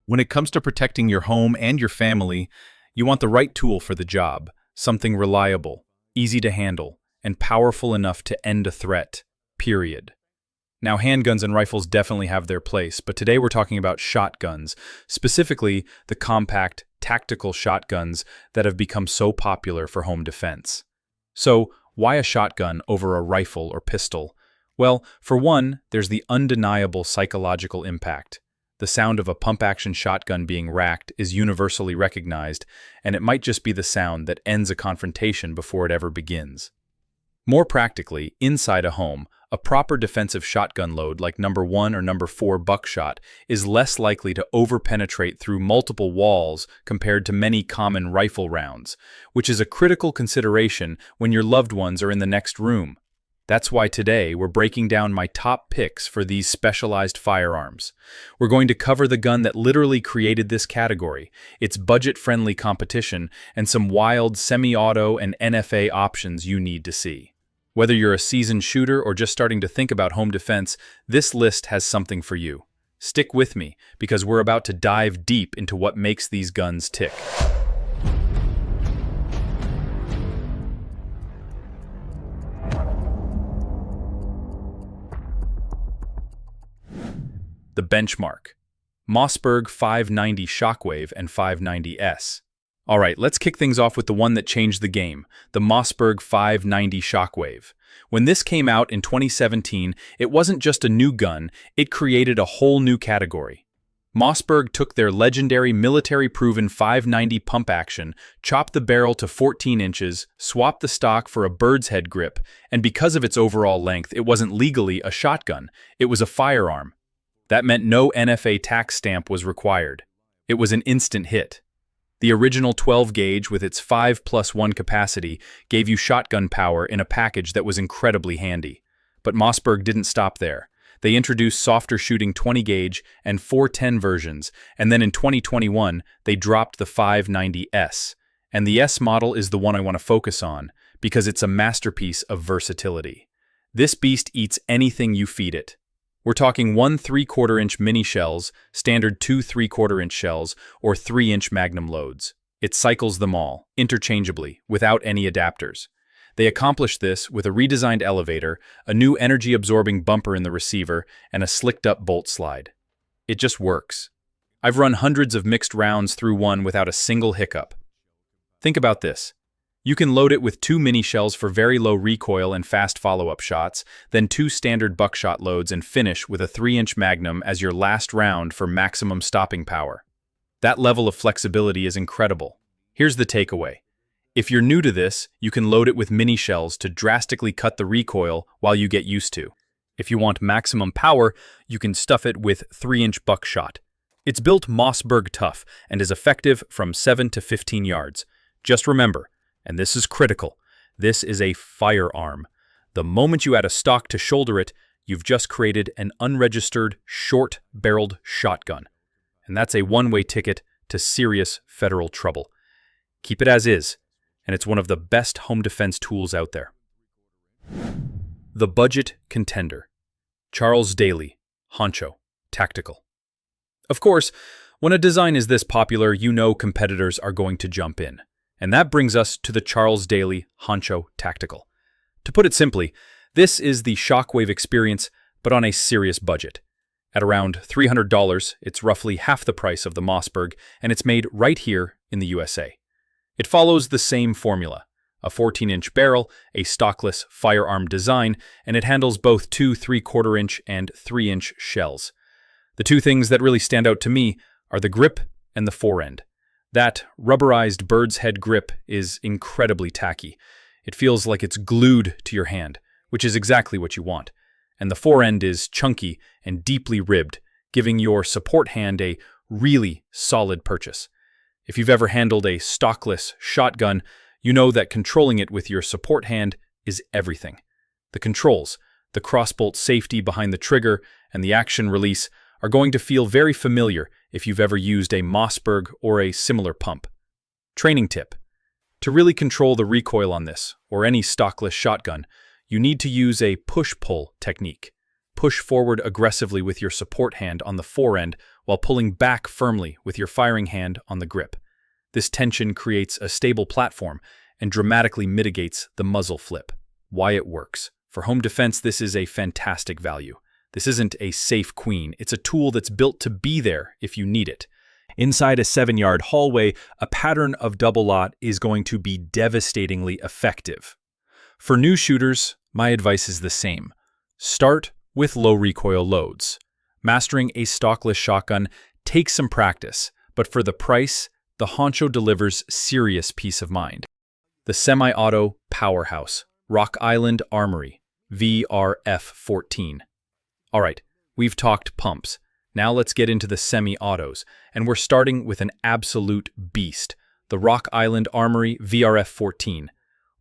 When it comes to protecting your home and your family, you want the right tool for the job, something reliable, easy to handle, and powerful enough to end a threat, period. Now, handguns and rifles definitely have their place, but today we're talking about shotguns, specifically the compact, tactical shotguns that have become so popular for home defense. So, why a shotgun over a rifle or pistol? Well, for one, there's the undeniable psychological impact. The sound of a pump-action shotgun being racked is universally recognized, and it might just be the sound that ends a confrontation before it ever begins. More practically, inside a home, a proper defensive shotgun load like number 1 or number 4 buckshot is less likely to overpenetrate through multiple walls compared to many common rifle rounds, which is a critical consideration when your loved ones are in the next room. That's why today we're breaking down my top picks for these specialized firearms. We're going to cover the gun that literally created this category, its budget-friendly competition, and some wild semi-auto and NFA options you need to see. Whether you're a seasoned shooter or just starting to think about home defense, this list has something for you. Stick with me, because we're about to dive deep into what makes these guns tick. The benchmark: Mossberg 590 Shockwave and 590S. Alright, let's kick things off with the one that changed the game, the Mossberg 590 Shockwave. When this came out in 2017, it wasn't just a new gun, it created a whole new category. Mossberg took their legendary military-proven 590 pump action, chopped the barrel to 14 inches, swapped the stock for a bird's head grip, and because of its overall length, it wasn't legally a shotgun, it was a firearm. That meant no NFA tax stamp was required. It was an instant hit. The original 12-gauge with its 5+1 capacity gave you shotgun power in a package that was incredibly handy. But Mossberg didn't stop there. They introduced softer shooting 20-gauge and 410 versions, and then in 2021, they dropped the 590S. And the S model is the one I want to focus on, because it's a masterpiece of versatility. This beast eats anything you feed it. We're talking 1 3/4-inch mini shells, standard 2 3/4-inch shells, or 3-inch magnum loads. It cycles them all, interchangeably, without any adapters. They accomplish this with a redesigned elevator, a new energy-absorbing bumper in the receiver, and a slicked-up bolt slide. It just works. I've run hundreds of mixed rounds through one without a single hiccup. Think about this. You can load it with 2 mini shells for very low recoil and fast follow-up shots, then 2 standard buckshot loads and finish with a 3-inch magnum as your last round for maximum stopping power. That level of flexibility is incredible. Here's the takeaway. If you're new to this, you can load it with mini shells to drastically cut the recoil while you get used to. If you want maximum power, you can stuff it with 3-inch buckshot. It's built Mossberg tough and is effective from 7 to 15 yards. Just remember, and this is critical, this is a firearm. The moment you add a stock to shoulder it, you've just created an unregistered, short-barreled shotgun. And that's a one-way ticket to serious federal trouble. Keep it as is, and it's one of the best home defense tools out there. The budget contender: Dailyaly, Honcho, tactical. Of course, when a design is this popular, you know competitors are going to jump in. And that brings us to the Dailyaly Honcho Tactical. To put it simply, this is the Shockwave experience, but on a serious budget. At around $300, it's roughly half the price of the Mossberg, and it's made right here in the USA. It follows the same formula: a 14-inch barrel, a stockless firearm design, and it handles both 2 3/4-inch and 3-inch shells. The two things that really stand out to me are the grip and the forend. That rubberized bird's head grip is incredibly tacky. It feels like it's glued to your hand, which is exactly what you want. And the forend is chunky and deeply ribbed, giving your support hand a really solid purchase. If you've ever handled a stockless shotgun, you know that controlling it with your support hand is everything. The controls, the crossbolt safety behind the trigger, and the action release are going to feel very familiar if you've ever used a Mossberg or a similar pump. Training tip: to really control the recoil on this, or any stockless shotgun, you need to use a push-pull technique. Push forward aggressively with your support hand on the forend while pulling back firmly with your firing hand on the grip. This tension creates a stable platform and dramatically mitigates the muzzle flip. Why it works. For home defense, this is a fantastic value. This isn't a safe queen, it's a tool that's built to be there if you need it. Inside a 7-yard hallway, a pattern of double lot is going to be devastatingly effective. For new shooters, my advice is the same. Start with low recoil loads. Mastering a stockless shotgun takes some practice, but for the price, the Honcho delivers serious peace of mind. The semi-auto powerhouse, Rock Island Armory VRF14. All right, we've talked pumps. Now let's get into the semi-autos, and we're starting with an absolute beast, the Rock Island Armory VRF14.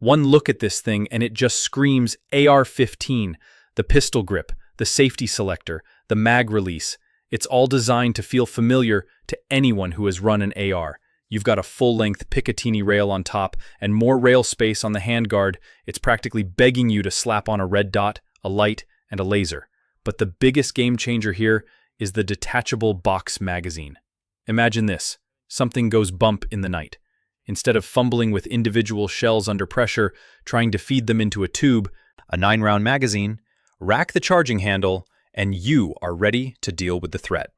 One look at this thing and it just screams AR-15, the pistol grip, the safety selector, the mag release. It's all designed to feel familiar to anyone who has run an AR. You've got a full-length Picatinny rail on top and more rail space on the handguard. It's practically begging you to slap on a red dot, a light, and a laser. But the biggest game changer here is the detachable box magazine. Imagine this. Something goes bump in the night. Instead of fumbling with individual shells under pressure, trying to feed them into a tube, a 9-round magazine, rack the charging handle, and you are ready to deal with the threat.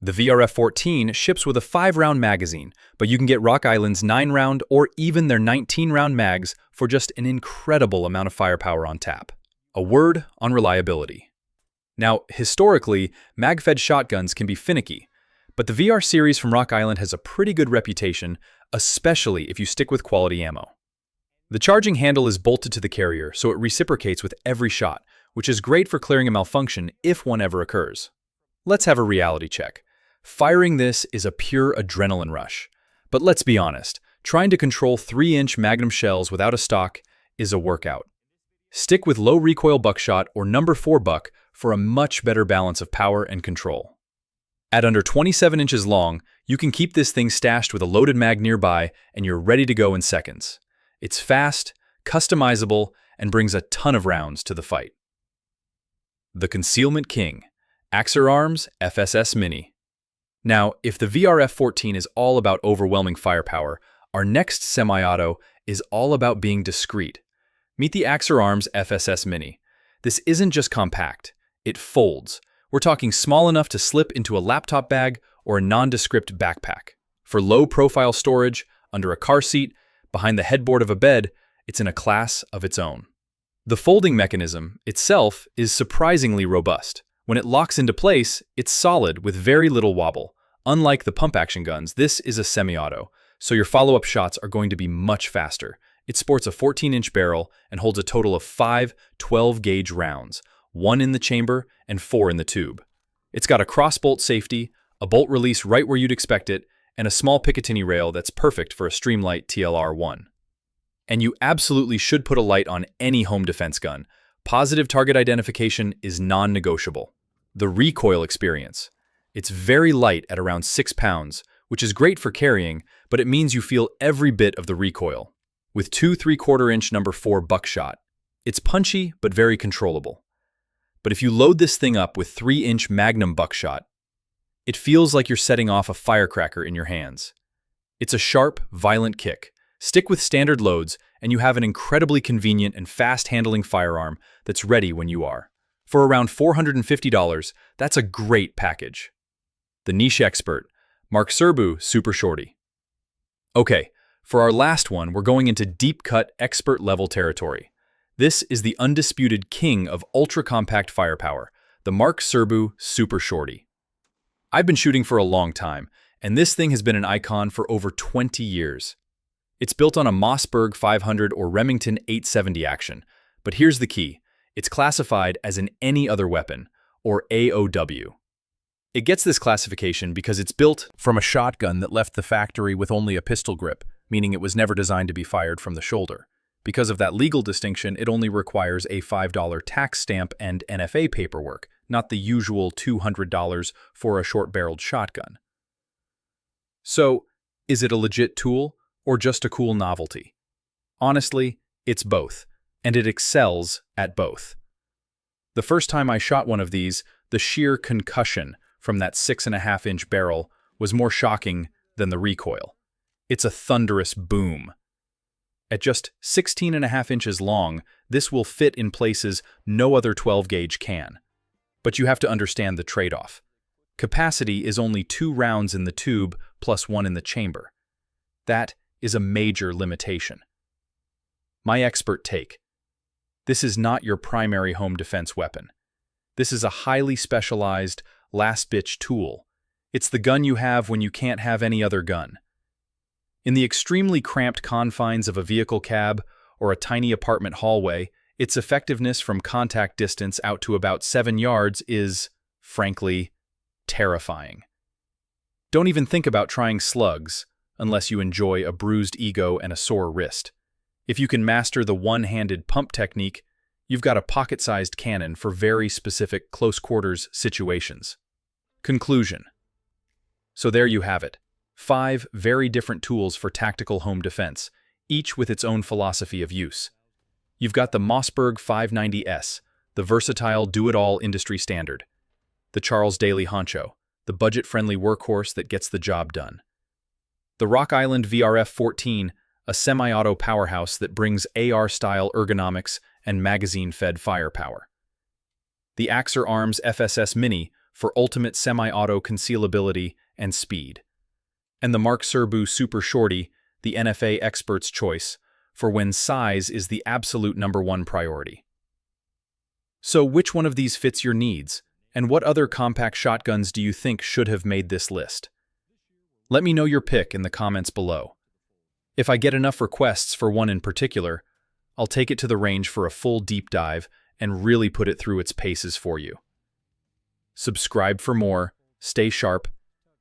The VRF14 ships with a 5-round magazine, but you can get Rock Island's 9-round or even their 19-round mags for just an incredible amount of firepower on tap. A word on reliability. Now, historically, mag-fed shotguns can be finicky, but the VR series from Rock Island has a pretty good reputation, especially if you stick with quality ammo. The charging handle is bolted to the carrier, so it reciprocates with every shot, which is great for clearing a malfunction if one ever occurs. Let's have a reality check. Firing this is a pure adrenaline rush. But let's be honest, trying to control 3-inch Magnum shells without a stock is a workout. Stick with low recoil buckshot or number 4 buck for a much better balance of power and control. At under 27 inches long, you can keep this thing stashed with a loaded mag nearby and you're ready to go in seconds. It's fast, customizable, and brings a ton of rounds to the fight. The Concealment King, Axer Arms FSS Mini. Now, if the VRF14 is all about overwhelming firepower, our next semi-auto is all about being discreet. Meet the Axer Arms FSS Mini. This isn't just compact, it folds. We're talking small enough to slip into a laptop bag or a nondescript backpack. For low-profile storage, under a car seat, behind the headboard of a bed, it's in a class of its own. The folding mechanism itself is surprisingly robust. When it locks into place, it's solid with very little wobble. Unlike the pump-action guns, this is a semi-auto, so your follow-up shots are going to be much faster. It sports a 14-inch barrel and holds a total of 5 12-gauge rounds, 1 in the chamber and 4 in the tube. It's got a cross-bolt safety, a bolt release right where you'd expect it, and a small Picatinny rail that's perfect for a Streamlight TLR-1. And you absolutely should put a light on any home defense gun. Positive target identification is non-negotiable. The recoil experience. It's very light at around 6 pounds, which is great for carrying, but it means you feel every bit of the recoil. With 2 3/4-inch number 4 buckshot. It's punchy, but very controllable. But if you load this thing up with 3-inch Magnum buckshot, it feels like you're setting off a firecracker in your hands. It's a sharp, violent kick. Stick with standard loads, and you have an incredibly convenient and fast-handling firearm that's ready when you are. For around $450, that's a great package. The niche expert, Mark Serbu, Super Shorty. Okay, for our last one, we're going into deep-cut expert-level territory. This is the undisputed king of ultra-compact firepower, the Mark Serbu Super Shorty. I've been shooting for a long time, and this thing has been an icon for over 20 years. It's built on a Mossberg 500 or Remington 870 action, but here's the key. It's classified as an any other weapon, or AOW. It gets this classification because it's built from a shotgun that left the factory with only a pistol grip, meaning it was never designed to be fired from the shoulder. Because of that legal distinction, it only requires a $5 tax stamp and NFA paperwork, not the usual $200 for a short-barreled shotgun. So, is it a legit tool or just a cool novelty? Honestly, it's both, and it excels at both. The first time I shot one of these, the sheer concussion from that 6.5-inch barrel was more shocking than the recoil. It's a thunderous boom. At just 16.5 inches long, this will fit in places no other 12-gauge can. But you have to understand the trade-off. Capacity is only 2 rounds in the tube plus 1 in the chamber. That is a major limitation. My expert take. This is not your primary home defense weapon. This is a highly specialized, last-ditch tool. It's the gun you have when you can't have any other gun. In the extremely cramped confines of a vehicle cab or a tiny apartment hallway, its effectiveness from contact distance out to about 7 yards is, frankly, terrifying. Don't even think about trying slugs unless you enjoy a bruised ego and a sore wrist. If you can master the one-handed pump technique, you've got a pocket-sized cannon for very specific close-quarters situations. Conclusion. So there you have it. 5 very different tools for tactical home defense, each with its own philosophy of use. You've got the Mossberg 590S, the versatile do-it-all industry standard. The Dailyaly Honcho, the budget-friendly workhorse that gets the job done. The Rock Island VRF14, a semi-auto powerhouse that brings AR-style ergonomics and magazine-fed firepower. The Axer Arms FSS Mini for ultimate semi-auto concealability and speed. And the Serbu Super Shorty, the NFA expert's choice, for when size is the absolute #1 priority. So which one of these fits your needs, and what other compact shotguns do you think should have made this list? Let me know your pick in the comments below. If I get enough requests for one in particular, I'll take it to the range for a full deep dive and really put it through its paces for you. Subscribe for more, stay sharp,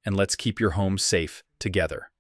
and let's keep your home safe together.